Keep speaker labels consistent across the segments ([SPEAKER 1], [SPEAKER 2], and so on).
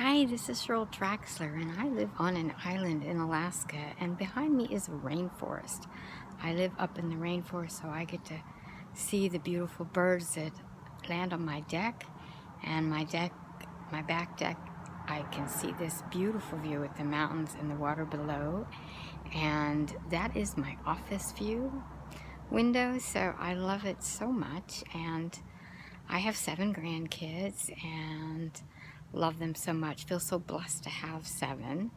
[SPEAKER 1] Hi, this is Cheryl Draxler, and I live on an island in Alaska, and behind me is a rainforest. I live up in the rainforest, so I get to see the beautiful birds that land on my deck, and my back deck, I can see this beautiful view with the mountains and the water below, and that is my office view window, so I love it so much. And I have 7 grandkids and love them so much. Feel so blessed to have 7.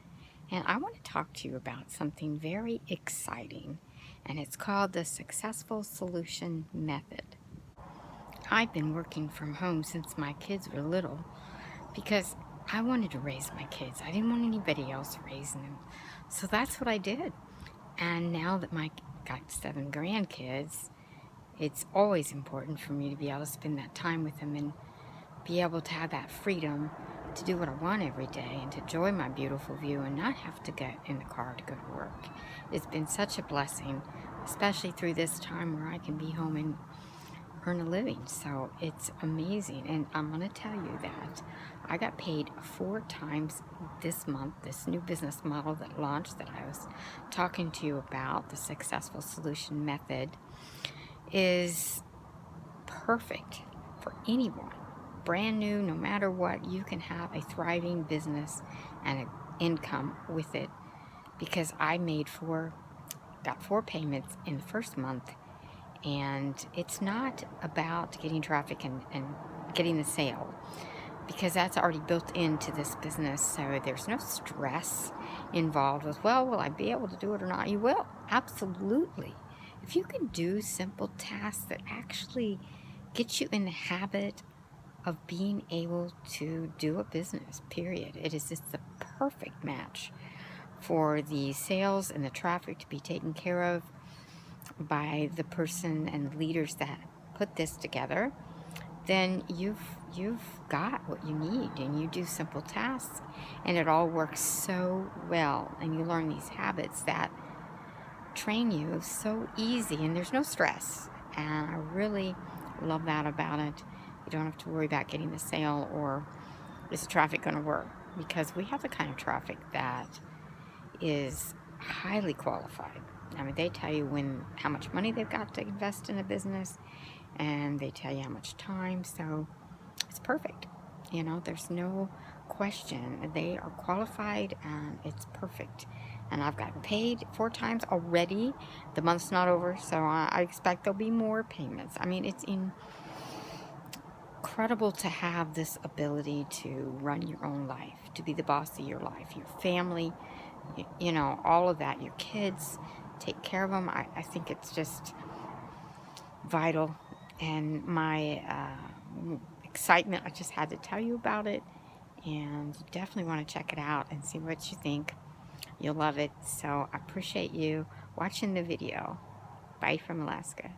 [SPEAKER 1] And I want to talk to you about something very exciting, and it's called the Successful Solution Method. I've been working from home since my kids were little because I wanted to raise my kids. I didn't want anybody else raising them. So that's what I did. And now that I got 7 grandkids, it's always important for me to be able to spend that time with them and be able to have that freedom to do what I want every day and to enjoy my beautiful view and not have to get in the car to go to work. It's been such a blessing, especially through this time where I can be home and earn a living. So it's amazing. And I'm going to tell you that I got paid 4 times this month. This new business model that launched that I was talking to you about, the Successful Solution Method, is perfect for anyone. Brand new, no matter what, you can have a thriving business and an income with it, because I got 4 payments in the first month. And it's not about getting traffic and getting the sale, because that's already built into this business. So there's no stress involved with, well, will I be able to do it or not? You will, absolutely. If you can do simple tasks that actually get you in the habit of being able to do a business, period. It is just the perfect match for the sales and the traffic to be taken care of by the person and the leaders that put this together. Then you've got what you need, and you do simple tasks and it all works so well, and you learn these habits that train you so easy, and there's no stress. And I really love that about it. You don't have to worry about getting the sale or is the traffic going to work, because we have the kind of traffic that is highly qualified. I mean, they tell you how much money they've got to invest in a business, and they tell you how much time. So it's perfect. There's no question. They are qualified, and it's perfect. And I've gotten paid 4 times already. The month's not over, so I expect there'll be more payments. I mean, it's incredible to have this ability to run your own life, to be the boss of your life, your family, all of that, your kids, take care of them. I think it's just vital. And my excitement, I just had to tell you about it, and you definitely want to check it out and see what you think. You'll love it. So I appreciate you watching the video. Bye from Alaska.